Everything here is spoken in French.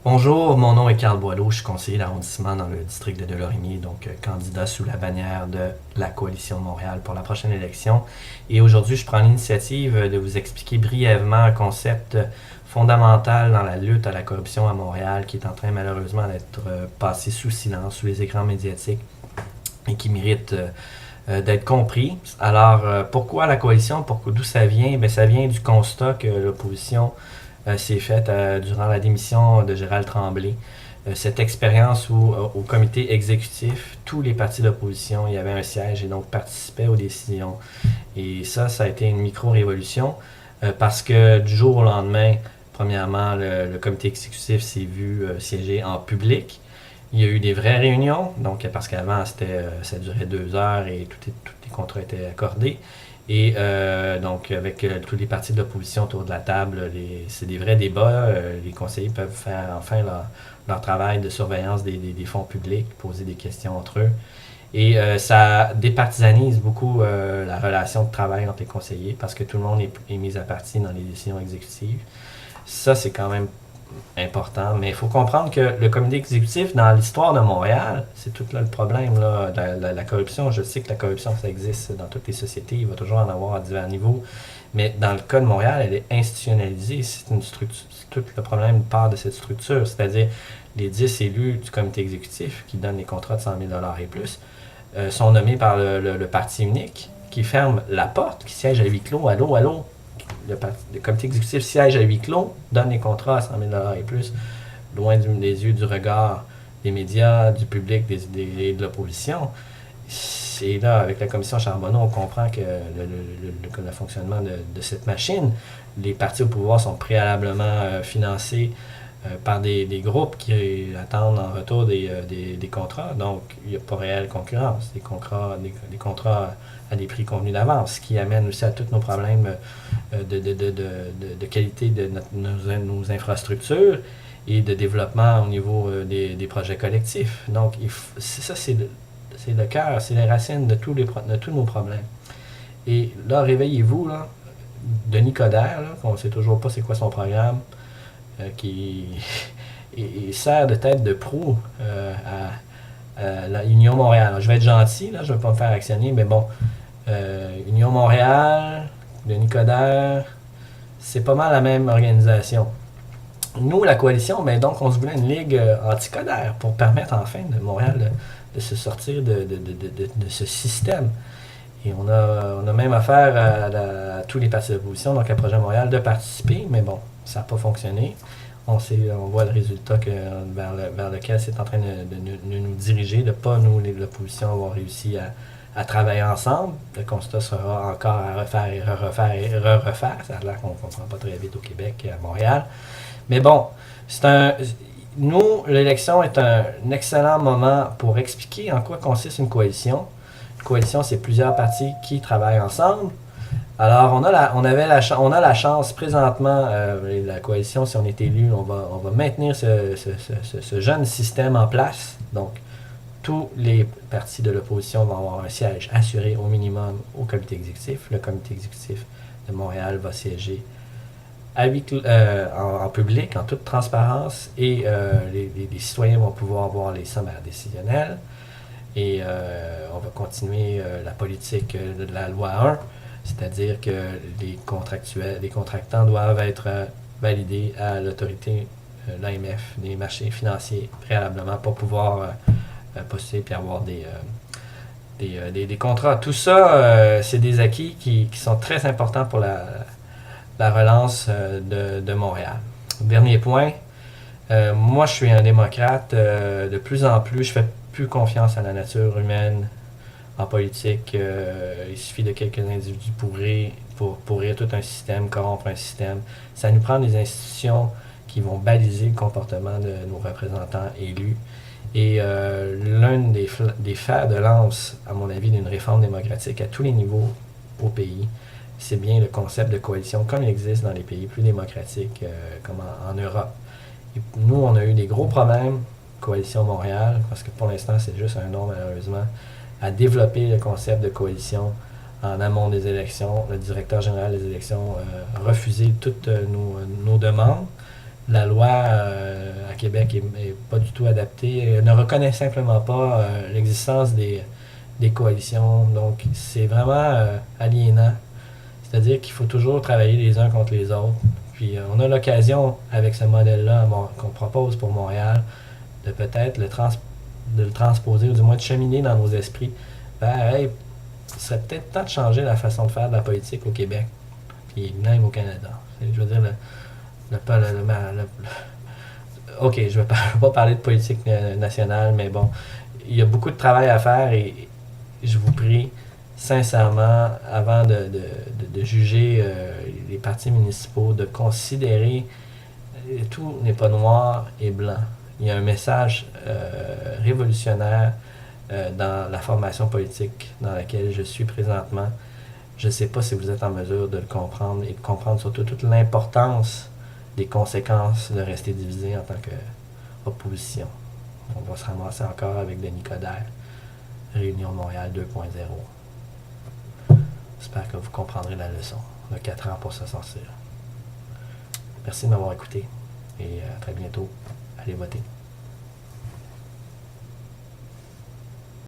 Bonjour, mon nom est Carl Boileau, je suis conseiller d'arrondissement dans le district de Delorimier, donc candidat sous la bannière de la Coalition de Montréal pour la prochaine élection. Et aujourd'hui, je prends l'initiative de vous expliquer brièvement un concept fondamental dans la lutte à la corruption à Montréal qui est en train malheureusement d'être passé sous silence, sous les écrans médiatiques et qui mérite d'être compris. Alors, pourquoi la coalition? D'où ça vient? Ben, ça vient du constat que l'opposition s'est faite durant la démission de Gérald Tremblay. Cette expérience où, au comité exécutif, tous les partis d'opposition y avaient un siège et donc participaient aux décisions. Et ça a été une micro-révolution parce que du jour au lendemain, premièrement, le comité exécutif s'est vu siéger en public. Il y a eu des vraies réunions, donc parce qu'avant ça durait 2 heures et tous les contrats étaient accordés. Et donc avec tous les partis de l'opposition autour de la table, c'est des vrais débats. Les conseillers peuvent faire enfin leur travail de surveillance des fonds publics, poser des questions entre eux. Et ça départisanise beaucoup la relation de travail entre les conseillers parce que tout le monde est mis à partie dans les décisions exécutives. Ça, c'est quand même important, mais il faut comprendre que le comité exécutif, dans l'histoire de Montréal, c'est tout là le problème, là, la corruption. Je sais que la corruption, ça existe dans toutes les sociétés, il va toujours en avoir à divers niveaux, mais dans le cas de Montréal, elle est institutionnalisée. C'est une structure, tout le problème part de cette structure, c'est-à-dire les 10 élus du comité exécutif qui donnent les contrats de 100 000 et plus sont nommés par le parti unique qui ferme la porte, qui siège à huis clos. Allô, allô, le comité exécutif siège à huis clos, donne les contrats à 100 000 et plus, loin des yeux du regard des médias, du public, de l'opposition. Et là, avec la commission Charbonneau, on comprend que le fonctionnement de cette machine, les partis au pouvoir sont préalablement financés par des groupes qui attendent en retour des contrats. Donc, il n'y a pas réelle concurrence. Des contrats à des prix convenus d'avance, ce qui amène aussi à tous nos problèmes de qualité de nos infrastructures et de développement au niveau des projets collectifs. Donc, ça, c'est le cœur, c'est les racines de tous nos problèmes. Et là, réveillez-vous, là, Denis Coderre, là, on ne sait toujours pas c'est quoi son programme, qui et sert de tête de proue à la Union Montréal. Alors, je vais être gentil, là, je ne vais pas me faire actionner, mais bon, Union Montréal, Denis Coderre, c'est pas mal la même organisation. Nous, la coalition, ben donc, on se voulait une ligue anti-Coderre pour permettre enfin de Montréal de se sortir de ce système. Et on a même affaire à tous les partis d'opposition, donc à Projet Montréal, de participer, mais bon, ça n'a pas fonctionné. On voit le résultat vers lequel c'est en train de nous diriger, de pas nous, l'opposition, avoir réussi à travailler ensemble. Le constat sera encore à refaire et refaire et refaire. Ça a l'air qu'on ne comprend pas très vite au Québec et à Montréal. Mais bon, nous, l'élection est un excellent moment pour expliquer en quoi consiste une coalition. Une coalition, c'est plusieurs partis qui travaillent ensemble. Alors, on a la chance présentement, la coalition, si on est élu, on va maintenir ce jeune système en place. Donc, tous les partis de l'opposition vont avoir un siège assuré au minimum au comité exécutif. Le comité exécutif de Montréal va siéger en public, en toute transparence, et les citoyens vont pouvoir voir les sommaires décisionnels. Et on va continuer la politique de la loi 1, c'est-à-dire que les contractants doivent être validés à l'autorité, l'AMF, des marchés financiers préalablement pour pouvoir postuler et avoir des contrats. Tout ça, c'est des acquis qui sont très importants pour la relance de Montréal. Dernier point, moi je suis un démocrate. De plus en plus, je fais plus confiance à la nature humaine en politique. Il suffit de quelques individus pour pourrir tout un système, corrompre un système. Ça nous prend des institutions qui vont baliser le comportement de nos représentants élus. Et l'un des fers de lance, à mon avis, d'une réforme démocratique à tous les niveaux au pays, c'est bien le concept de coalition comme il existe dans les pays plus démocratiques comme en Europe. Et nous, on a eu des gros problèmes, Coalition Montréal, parce que pour l'instant, c'est juste un nom malheureusement, à développer le concept de coalition en amont des élections. Le directeur général des élections a refusé toutes nos demandes. La loi Québec est pas du tout adapté, ne reconnaît simplement pas l'existence des coalitions. Donc, c'est vraiment aliénant. C'est-à-dire qu'il faut toujours travailler les uns contre les autres. Puis, on a l'occasion, avec ce modèle-là qu'on propose pour Montréal, de peut-être de le transposer, ou du moins de cheminer dans nos esprits vers, hey, il serait peut-être temps de changer la façon de faire de la politique au Québec, puis même au Canada. Je veux dire, ok, je ne vais pas parler de politique nationale, mais bon, il y a beaucoup de travail à faire et je vous prie, sincèrement, avant de juger les partis municipaux, de considérer tout n'est pas noir et blanc. Il y a un message révolutionnaire dans la formation politique dans laquelle je suis présentement. Je ne sais pas si vous êtes en mesure de le comprendre et de comprendre surtout toute l'importance des conséquences de rester divisé en tant qu'opposition. On va se ramasser encore avec Denis Coderre, Réunion Montréal 2.0. J'espère que vous comprendrez la leçon. On a 4 ans pour se sortir. Merci de m'avoir écouté et à très bientôt. Allez voter.